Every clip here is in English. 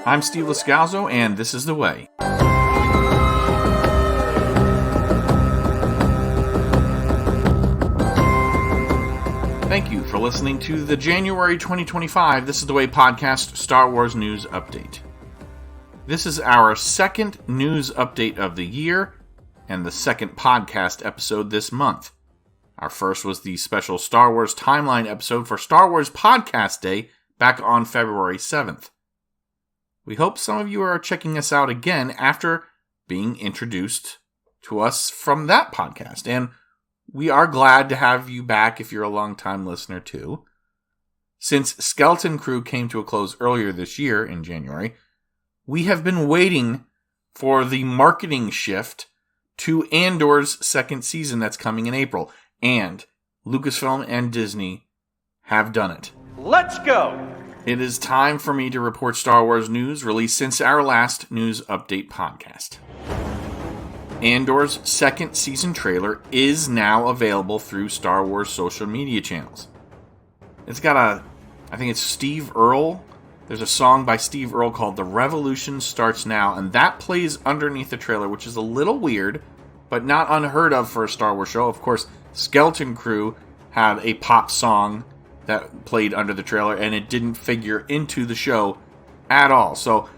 I'm Steve Lascalzo, and this is The Way. Thank you for listening to the January 2025 This is The Way podcast Star Wars News Update. This is our second news update of the year, and the second podcast episode this month. Our first was the special Star Wars Timeline episode for Star Wars Podcast Day back on February 7th. We hope some of you are checking us out again after being introduced to us from that podcast, and we are glad to have you back if you're a long-time listener too. Since Skeleton Crew came to a close earlier this year in January, we have been waiting for the marketing shift to Andor's second season that's coming in April, and Lucasfilm and Disney have done it. Let's go! It is time for me to report Star Wars news released since our last news update podcast. Andor's second season trailer is now available through Star Wars social media channels. It's got I think it's Steve Earle. There's a song by Steve Earle called The Revolution Starts Now, and that plays underneath the trailer, which is a little weird, but not unheard of for a Star Wars show. Of course, Skeleton Crew had a pop song that played under the trailer, and it didn't figure into the show at all. So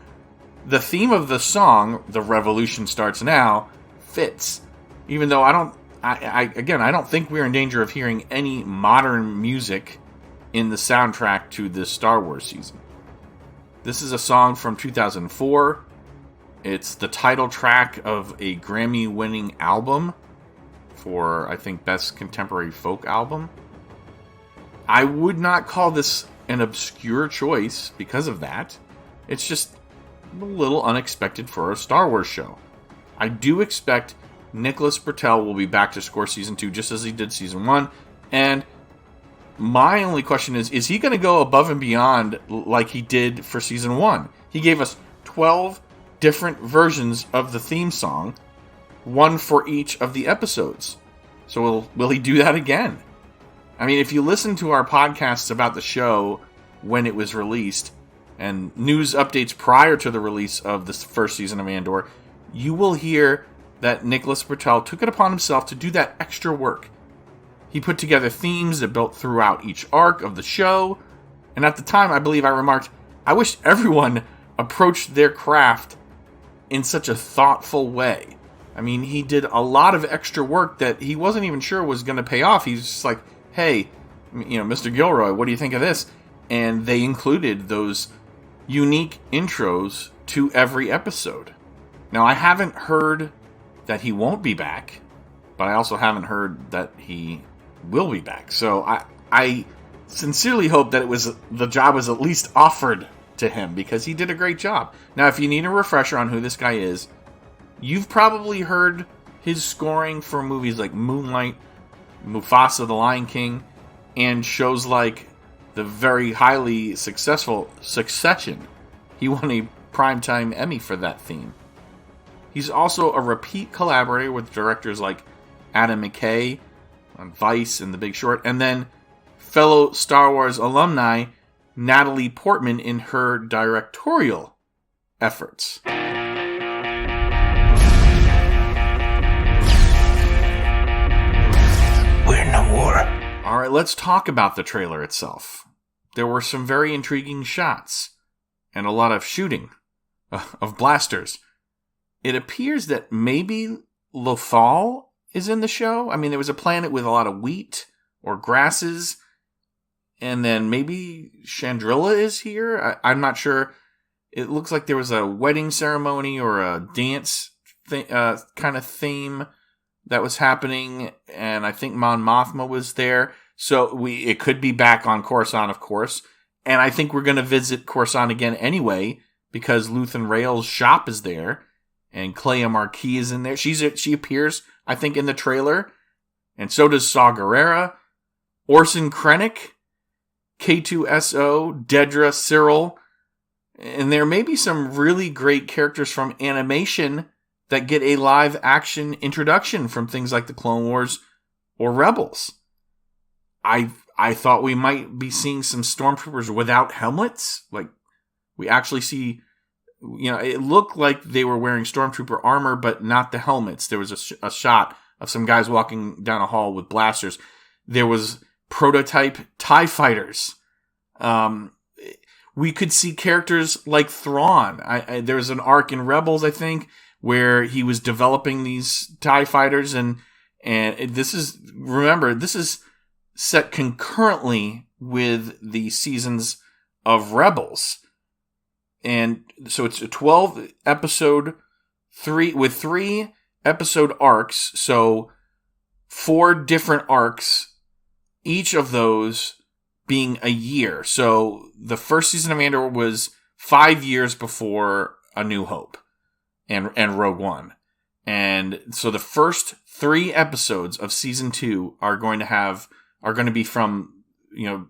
the theme of the song, The Revolution Starts Now, fits. Even though I don't think we're in danger of hearing any modern music in the soundtrack to this Star Wars season. This is a song from 2004. It's the title track of a Grammy-winning album for, I think, Best Contemporary Folk Album. I would not call this an obscure choice because of that. It's just a little unexpected for a Star Wars show. I do expect Nicholas Britell will be back to score Season 2 just as he did Season 1, and my only question is he going to go above and beyond like he did for Season 1? He gave us 12 different versions of the theme song, one for each of the episodes. So will he do that again? I mean, if you listen to our podcasts about the show when it was released, and news updates prior to the release of the first season of Andor, you will hear that Nicholas Britell took it upon himself to do that extra work. He put together themes that built throughout each arc of the show, and at the time, I believe I remarked, I wish everyone approached their craft in such a thoughtful way. I mean, he did a lot of extra work that he wasn't even sure was going to pay off. He's just like, hey, Mr. Gilroy, what do you think of this? And they included those unique intros to every episode. Now, I haven't heard that he won't be back, but I also haven't heard that he will be back. So I sincerely hope that the job was at least offered to him, because he did a great job. Now, if you need a refresher on who this guy is, you've probably heard his scoring for movies like Moonlight, Mufasa, The Lion King, and shows like the very highly successful Succession. He won a Primetime Emmy for that theme. He's also a repeat collaborator with directors like Adam McKay on Vice and The Big Short, and then fellow Star Wars alumni Natalie Portman in her directorial efforts. We're no war. Alright, let's talk about the trailer itself. There were some very intriguing shots, and a lot of shooting of blasters. It appears that maybe Lothal is in the show. I mean, there was a planet with a lot of wheat or grasses, and then maybe Chandrilla is here. I'm not sure. It looks like there was a wedding ceremony or a dance kind of theme that was happening, and I think Mon Mothma was there. So it could be back on Coruscant, of course. And I think we're going to visit Coruscant again anyway, because Luthen Rael's shop is there, and Clea Marquis is in there. She appears, I think, in the trailer, and so does Saw Gerrera, Orson Krennic, K2SO, Dedra, Cyril, and there may be some really great characters from animation that get a live-action introduction from things like the Clone Wars or Rebels. I thought we might be seeing some stormtroopers without helmets. Like, we actually see it looked like they were wearing stormtrooper armor, but not the helmets. There was a shot of some guys walking down a hall with blasters. There was prototype TIE fighters. We could see characters like Thrawn. There was an arc in Rebels, I think, where he was developing these TIE fighters, and this is set concurrently with the seasons of Rebels. And so it's a 12 episode, 3 episode arcs. So 4 different arcs, each of those being a year. So the first season of Andor was 5 years before A New Hope and Rogue One. And so the first 3 episodes of season 2 are going to be from,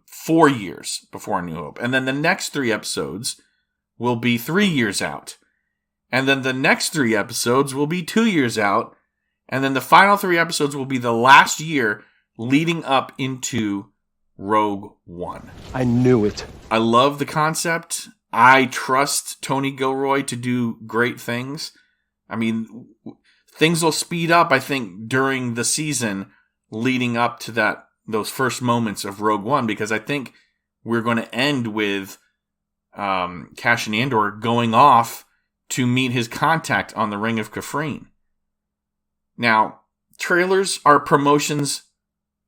4 years before A New Hope. And then the next 3 episodes will be 3 years out. And then the next 3 episodes will be 2 years out. And then the final 3 episodes will be the last year leading up into Rogue One. I knew it. I love the concept. I trust Tony Gilroy to do great things. I mean, things will speed up, I think, during the season leading up to those first moments of Rogue One, because I think we're going to end with Cassian Andor going off to meet his contact on the Ring of Kafrene. Now, trailers are promotions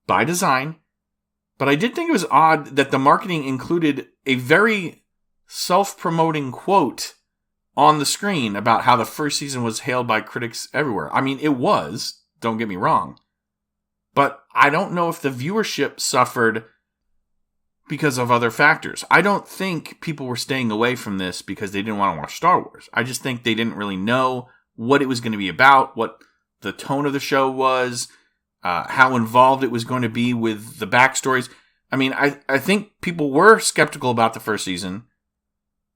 by design, but I did think it was odd that the marketing included a very self-promoting quote on the screen about how the first season was hailed by critics everywhere. I mean, it was, don't get me wrong, but I don't know if the viewership suffered because of other factors. I don't think people were staying away from this because they didn't want to watch Star Wars. I just think they didn't really know what it was going to be about, what the tone of the show was, how involved it was going to be with the backstories. I mean, I think people were skeptical about the first season,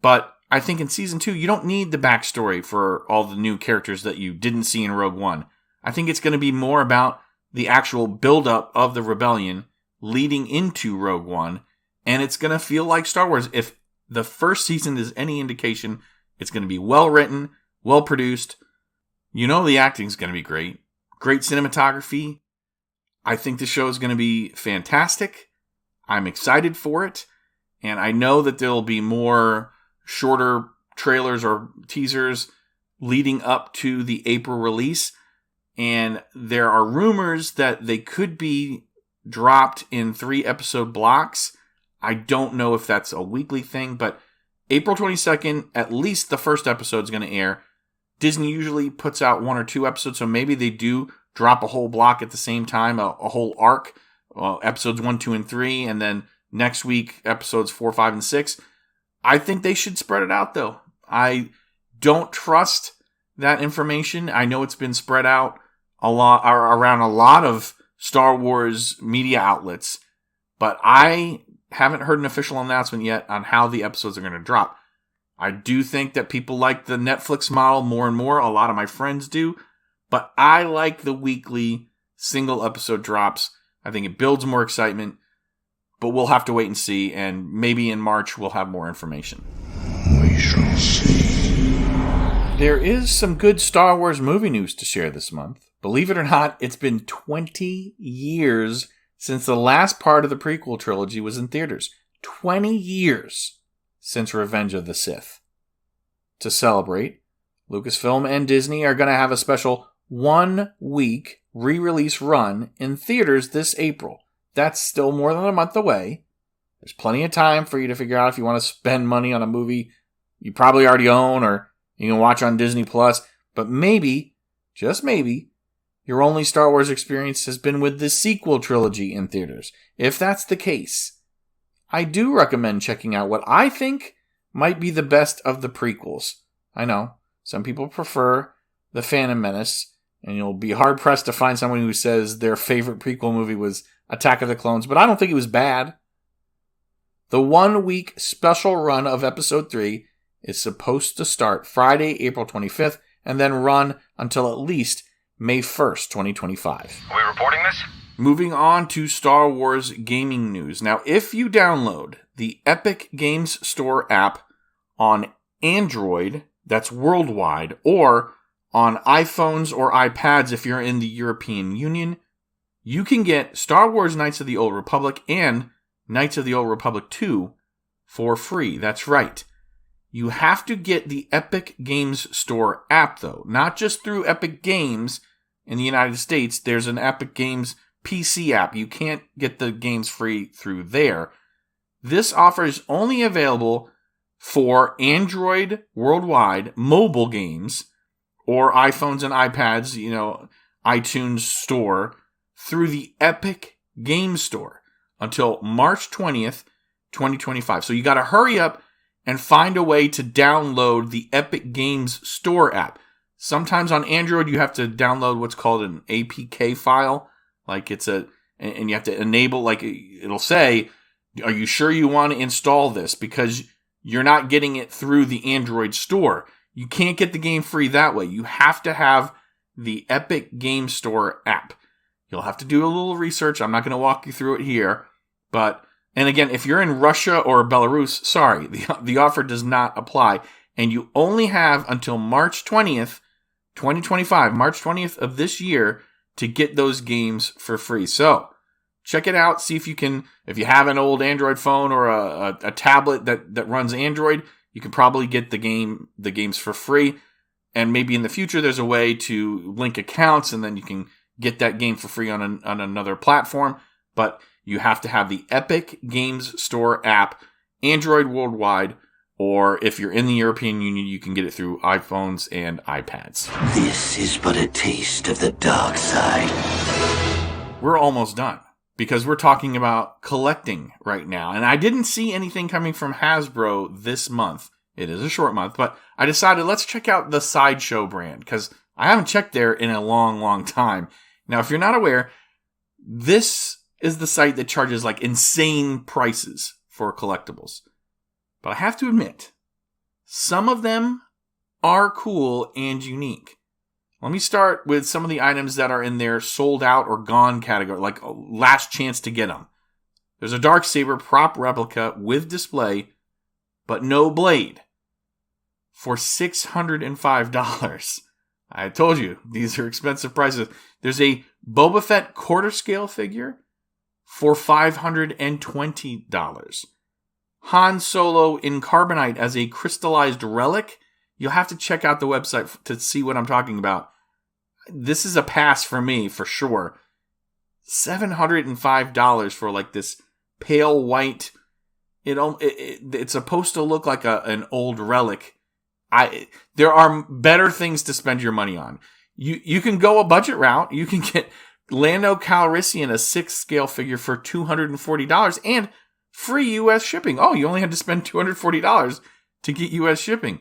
but I think in season 2, you don't need the backstory for all the new characters that you didn't see in Rogue One. I think it's going to be more about the actual buildup of the rebellion leading into Rogue One, and it's going to feel like Star Wars. If the first season is any indication, it's going to be well written, well produced. The acting's going to be great. Great cinematography. I think the show is going to be fantastic. I'm excited for it. And I know that there'll be more shorter trailers or teasers leading up to the April release. And there are rumors that they could be dropped in 3 episode blocks. I don't know if that's a weekly thing, but April 22nd, at least the first episode is going to air. Disney usually puts out 1 or 2 episodes, so maybe they do drop a whole block at the same time, a whole arc, episodes 1, 2, and 3, and then next week, episodes 4, 5, and 6. I think they should spread it out, though. I don't trust that information. I know it's been spread out around a lot of Star Wars media outlets, but I haven't heard an official announcement yet on how the episodes are going to drop. I do think that people like the Netflix model more and more. A lot of my friends do. But I like the weekly single episode drops. I think it builds more excitement. But we'll have to wait and see. And maybe in March we'll have more information. We shall see. There is some good Star Wars movie news to share this month. Believe it or not, it's been 20 years since the last part of the prequel trilogy was in theaters. 20 years since Revenge of the Sith. To celebrate, Lucasfilm and Disney are going to have a special 1-week re-release run in theaters this April. That's still more than a month away. There's plenty of time for you to figure out if you want to spend money on a movie you probably already own or you can watch on Disney Plus. But maybe, just maybe, your only Star Wars experience has been with the sequel trilogy in theaters. If that's the case, I do recommend checking out what I think might be the best of the prequels. I know, some people prefer The Phantom Menace, and you'll be hard-pressed to find someone who says their favorite prequel movie was Attack of the Clones, but I don't think it was bad. The 1-week special run of Episode 3 is supposed to start Friday, April 25th, and then run until at least May 1st, 2025. Are we reporting this? Moving on to Star Wars gaming news. Now, if you download the Epic Games Store app on Android, That's worldwide. Or on iPhones or iPads if you're in the European Union, you can get Star Wars Knights of the Old Republic and Knights of the Old Republic 2 for free. That's right. You have to get the Epic Games Store app, though. Not just through Epic Games in the United States. There's an Epic Games PC app. You can't get the games free through there. This offer is only available for Android worldwide mobile games or iPhones and iPads, iTunes Store through the Epic Games Store until March 20th, 2025. So you got to hurry up and find a way to download the Epic Games Store app. Sometimes on Android, you have to download what's called an APK file. And you have to enable, it'll say, are you sure you want to install this? Because you're not getting it through the Android store. You can't get the game free that way. You have to have the Epic Game Store app. You'll have to do a little research. I'm not going to walk you through it here. And again, if you're in Russia or Belarus, sorry, the offer does not apply. And you only have until March 20th, 2025, March 20th of this year to get those games for free. So check it out. See if you have an old Android phone or a tablet that runs Android, you can probably get the games for free. And maybe in the future, there's a way to link accounts and then you can get that game for free on another platform. But you have to have the Epic Games Store app, Android worldwide, or if you're in the European Union, you can get it through iPhones and iPads. This is but a taste of the dark side. We're almost done because we're talking about collecting right now. And I didn't see anything coming from Hasbro this month. It is a short month, but I decided let's check out the Sideshow brand because I haven't checked there in a long, long time. Now, if you're not aware, this is the site that charges insane prices for collectibles. But I have to admit, some of them are cool and unique. Let me start with some of the items that are in their sold out or gone category, like last chance to get them. There's a Darksaber prop replica with display, but no blade, for $605. I told you, these are expensive prices. There's a Boba Fett quarter scale figure for $520. Han Solo in carbonite as a crystallized relic. You'll have to check out the website to see what I'm talking about. This is a pass for me, for sure. $705 for this pale white. It's supposed to look like an old relic. There are better things to spend your money on. You can go a budget route. You can get Lando Calrissian, a 6th scale figure for $240 and free U.S. shipping. Oh, you only had to spend $240 to get U.S. shipping.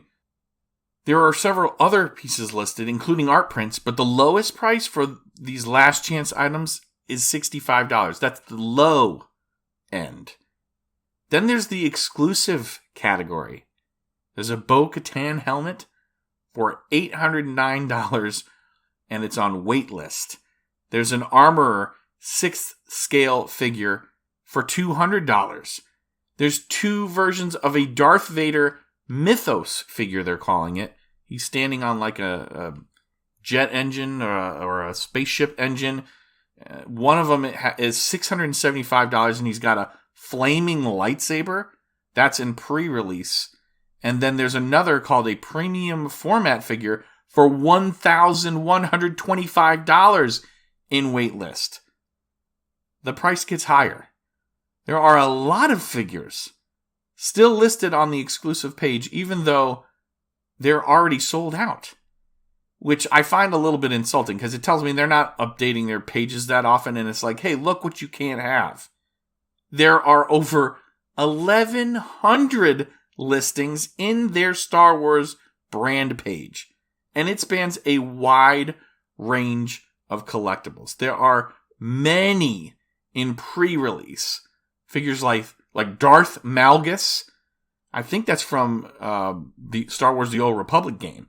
There are several other pieces listed, including art prints, but the lowest price for these last chance items is $65. That's the low end. Then there's the exclusive category. There's a Bo-Katan helmet for $809, and it's on waitlist. There's an Armorer 6th scale figure for $200. There's 2 versions of a Darth Vader Mythos figure, they're calling it. He's standing on a jet engine or a spaceship engine. One of them is $675, and he's got a flaming lightsaber. That's in pre-release. And then there's another called a premium format figure for $1,125 in waitlist. The price gets higher. There are a lot of figures still listed on the exclusive page, even though they're already sold out, which I find a little bit insulting because it tells me they're not updating their pages that often, and it's like, hey, look what you can't have. There are over 1,100 listings in their Star Wars brand page, and it spans a wide range of collectibles. There are many in pre-release. Figures like Darth Malgus. I think that's from the Star Wars The Old Republic game.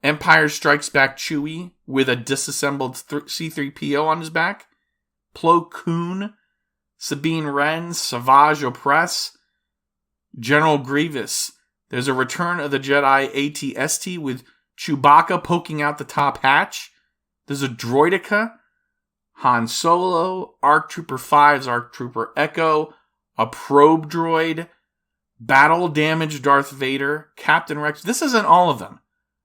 Empire Strikes Back Chewie with a disassembled C-3PO on his back. Plo Koon. Sabine Wren. Savage Opress. General Grievous. There's a Return of the Jedi AT-ST with Chewbacca poking out the top hatch. There's a Droideka, Han Solo, ARC Trooper 5's ARC Trooper Echo, a probe droid, battle damaged Darth Vader, Captain Rex. This isn't all of them.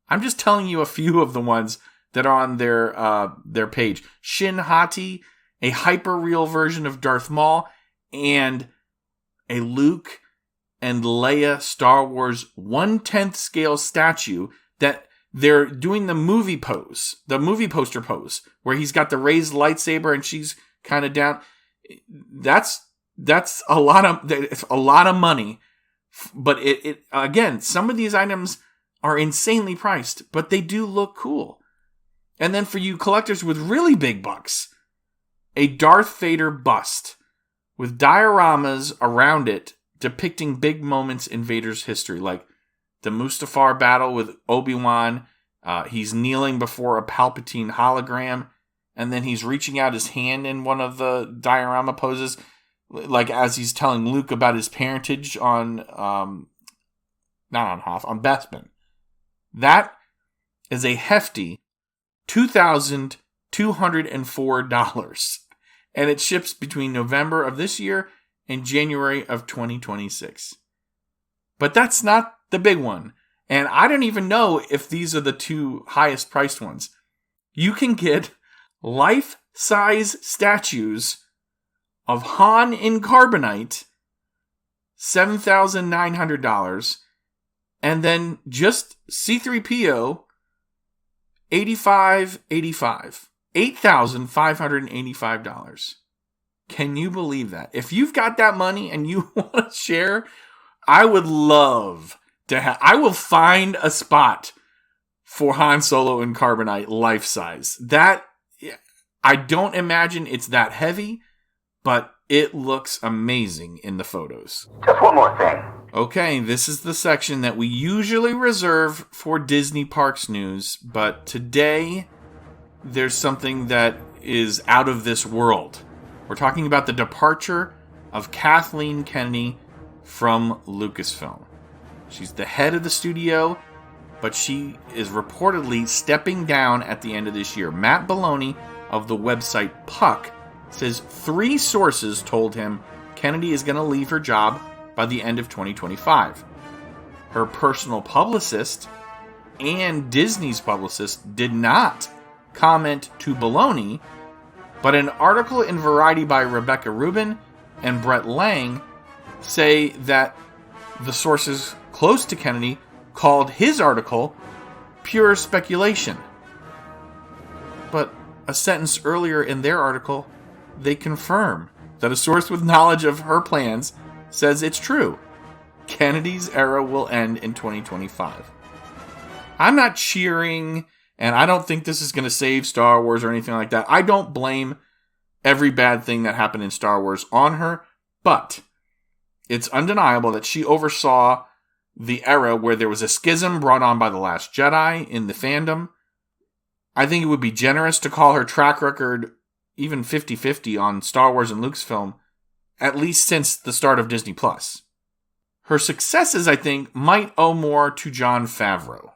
I'm just telling you a few of the ones that are on their page. Shin Hati, a hyper-real version of Darth Maul, and a Luke and Leia Star Wars 1/10 scale statue that they're doing the movie pose, the movie poster pose, where he's got the raised lightsaber and she's kind of down. That's a lot of money. But it again, some of these items are insanely priced, but they do look cool. And then for you collectors with really big bucks, a Darth Vader bust with dioramas around it depicting big moments in Vader's history, like the Mustafar battle with Obi-Wan. He's kneeling before a Palpatine hologram, and then he's reaching out his hand in one of the diorama poses, like as he's telling Luke about his parentage on, not on Hoth, on Bespin. That is a hefty $2,204. And it ships between November of this year and January of 2026. But that's not the big one. And I don't even know if these are the two highest priced ones. You can get life-size statues of Han in carbonite, $7,900. And then just C-3PO, $8,585. Can you believe that? If you've got that money and you want to share, I would love to have. I will find a spot for Han Solo in carbonite life size. That, I don't imagine it's that heavy, but it looks amazing in the photos. Just one more thing. Okay, this is the section that we usually reserve for Disney Parks news, but today there's something that is out of this world. We're talking about the departure of Kathleen Kennedy from Lucasfilm. She's the head of the studio, but she is reportedly stepping down at the end of this year. Matt Belloni of the website Puck says 3 sources told him Kennedy is going to leave her job by the end of 2025. Her personal publicist and Disney's publicist did not comment to Belloni, but an article in Variety by Rebecca Rubin and Brett Lang say that the sources close to Kennedy called his article pure speculation. But a sentence earlier in their article, they confirm that a source with knowledge of her plans says it's true. Kennedy's era will end in 2025. I'm not cheering, and I don't think this is going to save Star Wars or anything like that. I don't blame every bad thing that happened in Star Wars on her, but it's undeniable that she oversaw the era where there was a schism brought on by The Last Jedi in the fandom. I think it would be generous to call her track record even 50-50 on Star Wars and Lucasfilm, at least since the start of Disney+. Her successes, I think, might owe more to Jon Favreau.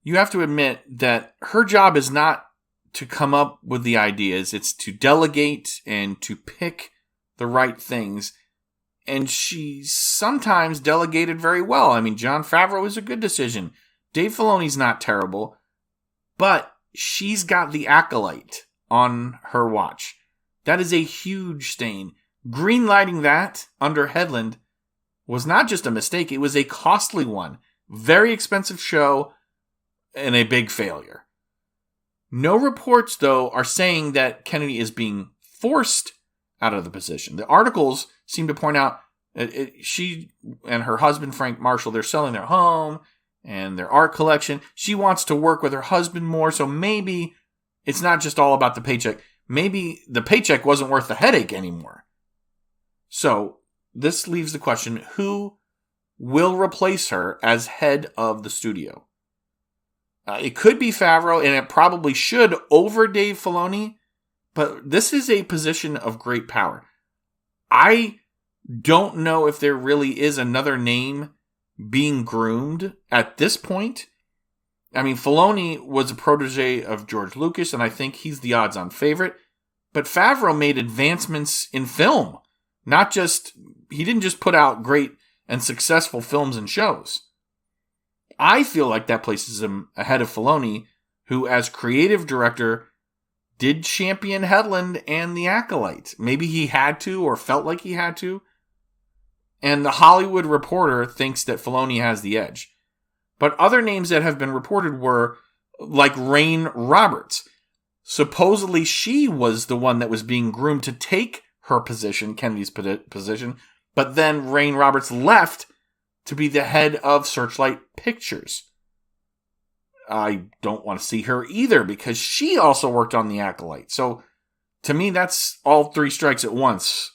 You have to admit that her job is not to come up with the ideas, it's to delegate and to pick the right things. And she sometimes delegated very well. I mean, Jon Favreau is a good decision. Dave Filoni's not terrible, but she's got the acolyte on her watch. That is a huge stain. Greenlighting that under Headland was not just a mistake, it was a costly one. Very expensive show and a big failure. No reports, though, are saying that Kennedy is being forced out of the position. The articles seem to point out that she and her husband, Frank Marshall, they're selling their home and their art collection. She wants to work with her husband more, so maybe it's not just all about the paycheck. Maybe the paycheck wasn't worth the headache anymore. So this leaves the question, who will replace her as head of the studio? It could be Favreau, and it probably should over Dave Filoni, but this is a position of great power. I don't know if there really is another name being groomed at this point. I mean, Filoni was a protege of George Lucas, and I think he's the odds-on favorite. But Favreau made advancements in film. He didn't just put out great and successful films and shows. I feel like that places him ahead of Filoni, who as creative director did champion Headland and The Acolyte. Maybe he had to or felt like he had to. And The Hollywood Reporter thinks that Filoni has the edge. But other names that have been reported were like Rain Roberts. Supposedly she was the one that was being groomed to take her position, Kennedy's position, but then Rain Roberts left to be the head of Searchlight Pictures. I don't want to see her either because she also worked on The Acolyte. So to me, that's all three strikes at once.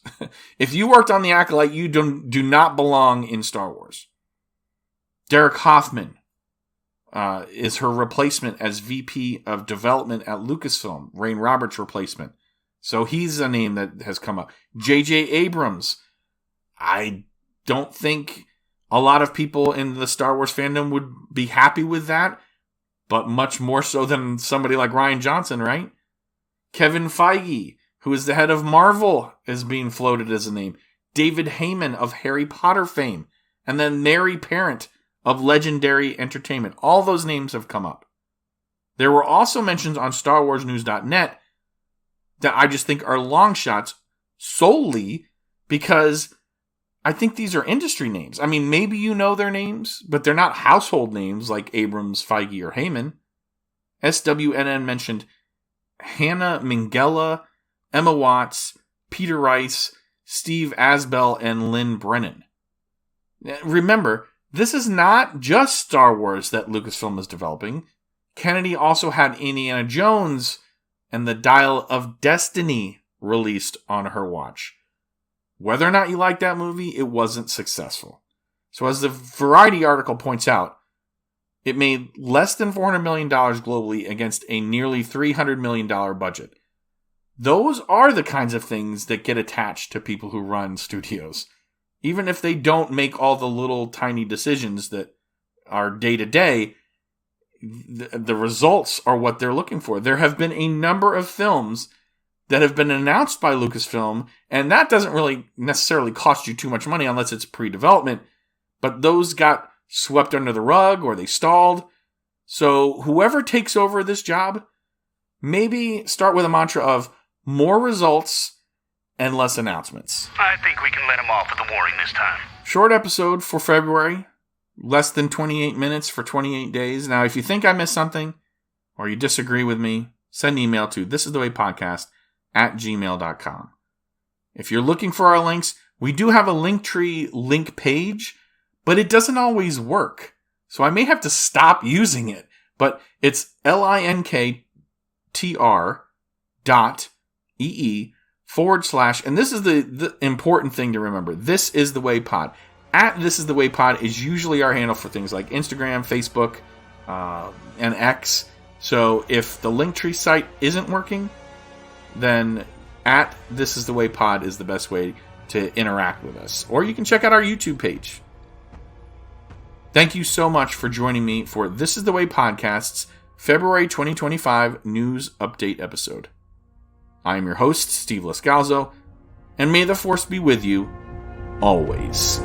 If you worked on The Acolyte, you do not belong in Star Wars. Derek Hoffman is her replacement as VP of Development at Lucasfilm, Rain Roberts' replacement. So he's a name that has come up. J.J. Abrams. I don't think a lot of people in the Star Wars fandom would be happy with that, but much more so than somebody like Rian Johnson, right? Kevin Feige, who is the head of Marvel, is being floated as a name. David Heyman of Harry Potter fame. And then Neri Parent of Legendary Entertainment. All those names have come up. There were also mentions on StarWarsNews.net that I just think are long shots solely because I think these are industry names. I mean, maybe you know their names, but they're not household names like Abrams, Feige, or Heyman. SWNN mentioned Hannah Minghella, Emma Watts, Peter Rice, Steve Asbell, and Lynn Brennan. Remember, this is not just Star Wars that Lucasfilm is developing. Kennedy also had Indiana Jones and the Dial of Destiny released on her watch. Whether or not you like that movie, it wasn't successful. So as the Variety article points out, it made less than $400 million globally against a nearly $300 million budget. Those are the kinds of things that get attached to people who run studios. Even if they don't make all the little tiny decisions that are day to day, the results are what they're looking for. There have been a number of films that have been announced by Lucasfilm, and that doesn't really necessarily cost you too much money unless it's pre-development, but those got swept under the rug or they stalled. So whoever takes over this job, maybe start with a mantra of more results and less announcements. I think we can let him off with the warning this time. Short episode for February. Less than 28 minutes for 28 days. Now, if you think I missed something or you disagree with me, send an email to thisisthewaypodcast@gmail.com. If you're looking for our links, we do have a Linktree link page, but it doesn't always work. So I may have to stop using it. But it's linktr.ee/, and this is the important thing to remember. This is the way pod. @This is the way pod is usually our handle for things like Instagram, Facebook, and X. So if the Linktree site isn't working, then @This is the way pod is the best way to interact with us. Or you can check out our YouTube page. Thank you so much for joining me for This is the Way Podcast's February 2025 news update episode. I am your host, Steve Lascalzo, and may the Force be with you always.